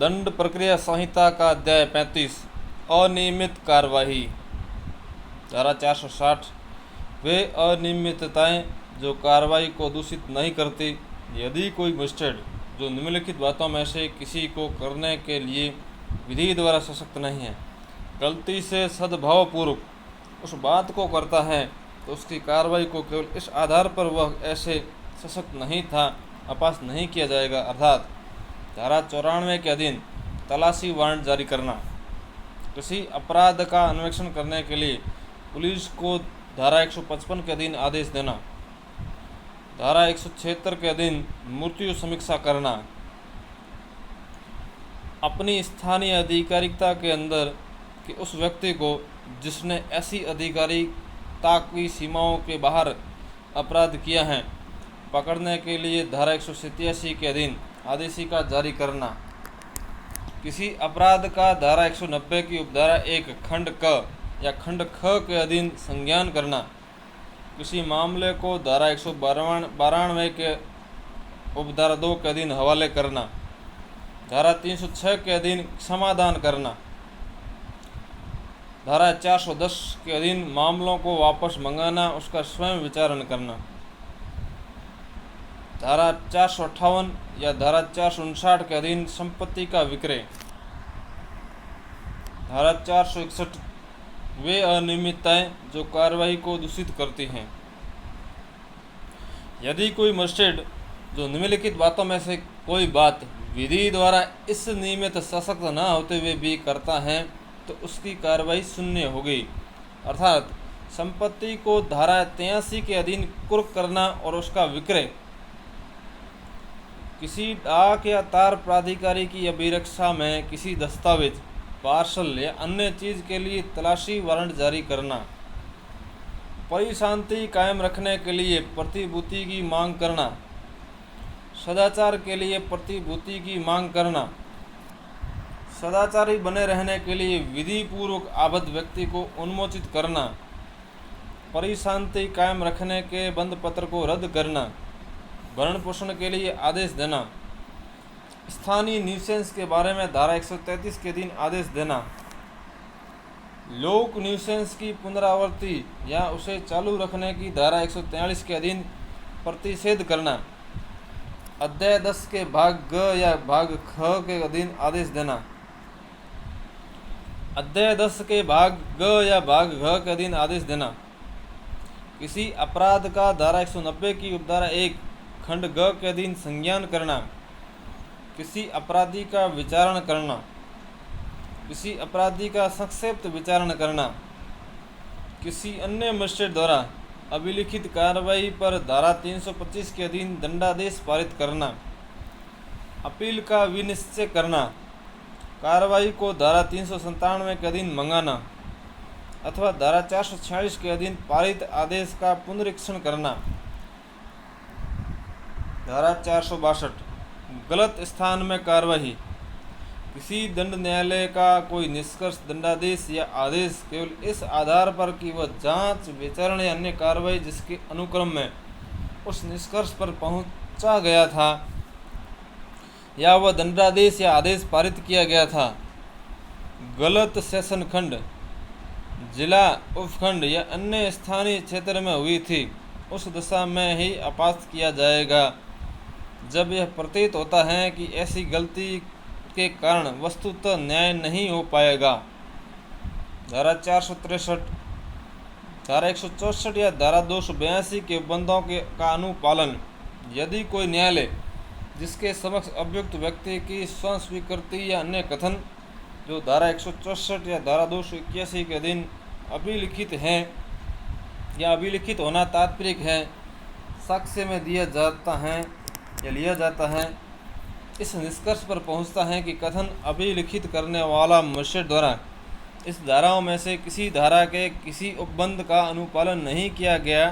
दंड प्रक्रिया संहिता का अध्याय 35 अनियमित कार्यवाही। धारा 460 वे अनियमितताएं जो कार्रवाई को दूषित नहीं करती। यदि कोई मजिस्ट्रेट जो निम्नलिखित बातों में से किसी को करने के लिए विधि द्वारा सशक्त नहीं है, गलती से सद्भावपूर्वक उस बात को करता है, तो उसकी कार्रवाई को केवल इस आधार पर वह ऐसे सशक्त नहीं था अपास नहीं किया जाएगा, अर्थात धारा 94 के अधीन तलाशी वारंट जारी करना। किसी अपराध का अन्वेषण करने के लिए पुलिस को धारा 155 के अधीन आदेश देना। धारा 176 के अधीन मृत्यु समीक्षा करना। अपनी स्थानीय अधिकारिकता के अंदर कि उस व्यक्ति को जिसने ऐसी अधिकारिकता की सीमाओं के बाहर अपराध किया है पकड़ने के लिए धारा 187 के अधीन आदेशिका जारी करना। किसी अपराध का धारा 190 की उपधारा 1 खंड क या खंड ख के अधीन संज्ञान करना। किसी मामले को धारा 192 के उपधारा 2 के अधीन हवाले करना। धारा 306 के अधीन समाधान करना। धारा 410 के अधीन मामलों को वापस मंगाना, उसका स्वयं विचारण करना। धारा 458 या धारा 459 के अधीन संपत्ति का विक्रय। धारा 461 वे अनियमितताएं जो कार्रवाई को दूषित करती हैं। यदि कोई मजिस्ट्रेट जो निम्नलिखित बातों में से कोई बात विधि द्वारा इस नियमित सशक्त न होते हुए भी करता है तो उसकी कार्रवाई शून्य होगी, अर्थात संपत्ति को धारा 83 के अधीन कुर्क करना और उसका विक्रय। किसी डाक या तार प्राधिकारी की अभिरक्षा में किसी दस्तावेज, पार्सल या अन्य चीज़ के लिए तलाशी वारंट जारी करना। परिशांति कायम रखने के लिए प्रतिभूति की मांग करना। सदाचार के लिए प्रतिभूति की मांग करना। सदाचारी बने रहने के लिए विधि पूर्वक आबद्ध व्यक्ति को उन्मोचित करना। परिशांति कायम रखने के बंद पत्र को रद्द करना। भरण पोषण के लिए आदेश देना। स्थानीय न्यूसेंस के बारे में धारा 133 के अधीन आदेश देना। लोक न्यूसेंस की पुनरावृत्ति या उसे चालू रखने की धारा 143 के अधीन प्रतिषेध करना। अध्याय 10 के भाग ग या भाग ख के अधीन आदेश देना। अध्याय 10 के भाग ग या भाग घ के अधीन आदेश देना। किसी अपराध का धारा 190 की उपधारा 1 खंड ग के अधीन संज्ञान करना। किसी अपराधी का विचारण करना। किसी अपराधी का संक्षिप्त विचारण करना। किसी अन्य मजिस्ट्रेट द्वारा अभिलिखित कार्रवाई पर धारा 325 के अधीन दंडादेश पारित करना। अपील का विनिश्चय करना। कार्रवाई को धारा 397 के अधीन मंगाना अथवा धारा 446 के अधीन पारित आदेश का पुनरीक्षण करना। धारा 462 गलत स्थान में कार्रवाई। किसी दंड न्यायालय का कोई निष्कर्ष, दंडादेश या आदेश केवल इस आधार पर कि वह जांच, विचारण या अन्य कार्रवाई जिसके अनुक्रम में उस निष्कर्ष पर पहुंचा गया था या वह दंडादेश या आदेश पारित किया गया था, गलत सेशन खंड, जिला, उपखंड या अन्य स्थानीय क्षेत्र में हुई थी, उस दशा में ही अपास्त किया जाएगा जब यह प्रतीत होता है कि ऐसी गलती के कारण वस्तुतः न्याय नहीं हो पाएगा। धारा 463 धारा 164 या धारा 282 के उपबंधों का अनुपालन। यदि कोई न्यायालय जिसके समक्ष अभियुक्त व्यक्ति की स्व स्वीकृति या अन्य कथन जो धारा 164 या धारा 281 के अधीन अभिलिखित है या अभिलिखित होना तात्पर्य है, साक्ष्य में दिया जाता है या लिया जाता है, इस निष्कर्ष पर पहुंचता है कि कथन अभिलिखित करने वाला मजिस्ट्रेट द्वारा इस धाराओं में से किसी धारा के किसी उपबंध का अनुपालन नहीं किया गया,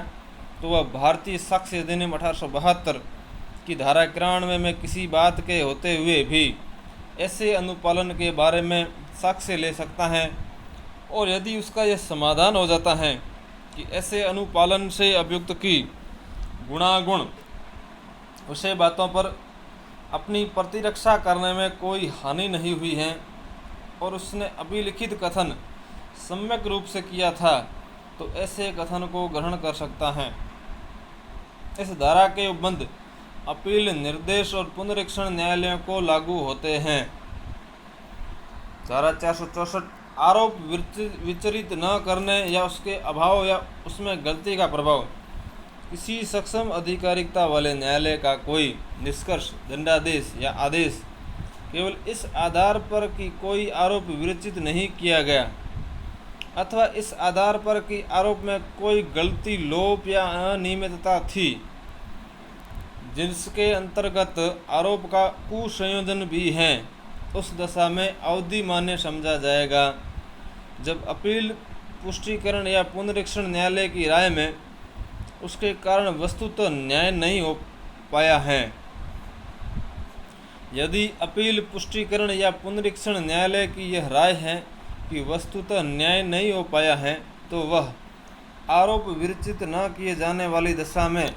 तो वह भारतीय साक्ष्य अधिनियम 1872 की धारा 91 में किसी बात के होते हुए भी ऐसे अनुपालन के बारे में साक्ष्य ले सकता है। और यदि उसका यह समाधान हो जाता है कि ऐसे अनुपालन से अभियुक्त की गुणागुण विषय बातों पर अपनी प्रतिरक्षा करने में कोई हानि नहीं हुई है और उसने अभिलिखित कथन सम्यक रूप से किया था, तो ऐसे कथन को ग्रहण कर सकता है। इस धारा के उपबंध अपील, निर्देश और पुनरीक्षण न्यायालयों को लागू होते हैं। धारा 464 आरोप विचरित न करने या उसके अभाव या उसमें गलती का प्रभाव। किसी सक्षम अधिकारिकता वाले न्यायालय का कोई निष्कर्ष, दंडादेश या आदेश केवल इस आधार पर कि कोई आरोप विरचित नहीं किया गया अथवा इस आधार पर कि आरोप में कोई गलती, लोप या अनियमितता थी, जिसके अंतर्गत आरोप का कुसंयोजन भी है, उस दशा में अवधि मान्य समझा जाएगा। जब अपील, पुष्टिकरण या पुनरीक्षण न्यायालय की राय में उसके कारण वस्तुतः न्याय नहीं हो पाया है। यदि अपील, पुष्टिकरण या पुनरीक्षण न्यायालय की यह राय है कि वस्तुतः न्याय नहीं हो पाया है, तो वह आरोप विरचित न किए जाने वाली दशा में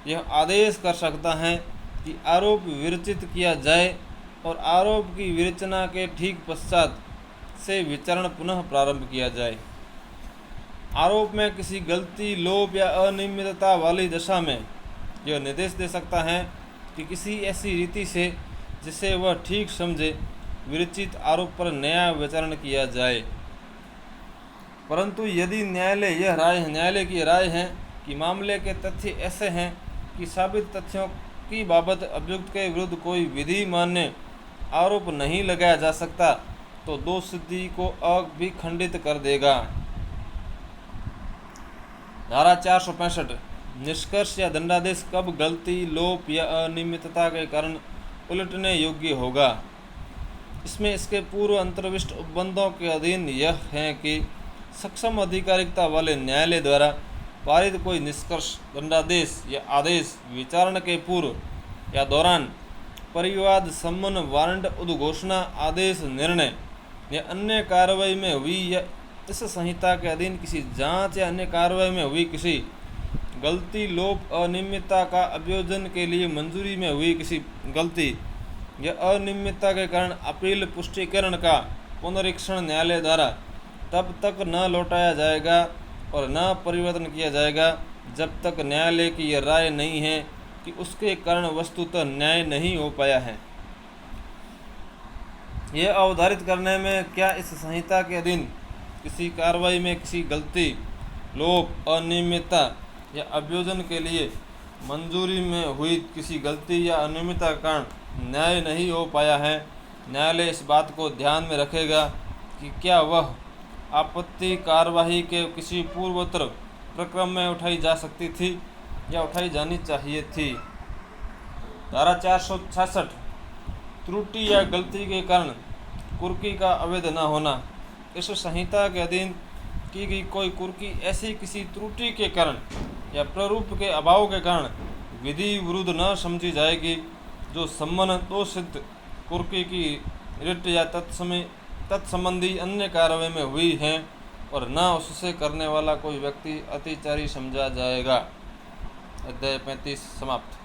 यह आदेश कर सकता है कि आरोप विरचित किया जाए और आरोप की विरचना के ठीक पश्चात से विचारण पुनः प्रारंभ किया जाए। आरोप में किसी गलती, लोप या अनियमितता वाली दशा में यह निर्देश दे सकता है कि किसी ऐसी रीति से जिसे वह ठीक समझे विरचित आरोप पर नया विचारण किया जाए। परंतु यदि न्यायालय की राय है कि मामले के तथ्य ऐसे हैं कि साबित तथ्यों की बाबत अभियुक्त के विरुद्ध कोई विधि मान्य आरोप नहीं लगाया जा सकता, तो दोष सिद्धि को अभिखंडित कर देगा। धारा 465 निष्कर्ष या दंडादेश कब गलती, लोप या अनियमितता के कारण उलटने योग्य होगा। इसमें इसके पूर्व अंतर्विष्ट उपबंधों के अधीन यह है कि सक्षम अधिकारिकता वाले न्यायालय द्वारा पारित कोई निष्कर्ष, दंडादेश या आदेश विचारण के पूर्व या दौरान परिवाद, सम्मन, वारंट, उद्घोषणा, आदेश, निर्णय या अन्य कार्रवाई में हुई या इस संहिता के अधीन किसी जांच या अन्य कार्रवाई में हुई किसी गलती, लोप, अनियमितता का अभियोजन के लिए मंजूरी में हुई किसी गलती या अनियमितता के कारण अपील, पुष्टिकरण का पुनरीक्षण न्यायालय द्वारा तब तक न लौटाया जाएगा और न परिवर्तन किया जाएगा जब तक न्यायालय की यह राय नहीं है कि उसके कारण वस्तुतः न्याय नहीं हो पाया है। यह अवधारित करने में क्या इस संहिता के अधीन किसी कार्रवाई में किसी गलती, लोप, अनियमितता या अभियोजन के लिए मंजूरी में हुई किसी गलती या अनियमितता के कारण न्याय नहीं हो पाया है, न्यायालय इस बात को ध्यान में रखेगा कि क्या वह आपत्ति कार्यवाही के किसी पूर्वोत्तर प्रक्रम में उठाई जा सकती थी या उठाई जानी चाहिए थी। धारा 466 त्रुटि या गलती के कारण कुर्की का अवैध न होना। इस संहिता के अधीन की गई कोई कुर्की ऐसी किसी त्रुटि के कारण या प्ररूप के अभाव के कारण विधि विरुद्ध न समझी जाएगी जो सम्मन, दोष सिद्ध कुर्की की रिट या तत्संबंधी अन्य कार्रवाई में हुई है और न उससे करने वाला कोई व्यक्ति अतिचारी समझा जाएगा। अध्याय 35 समाप्त।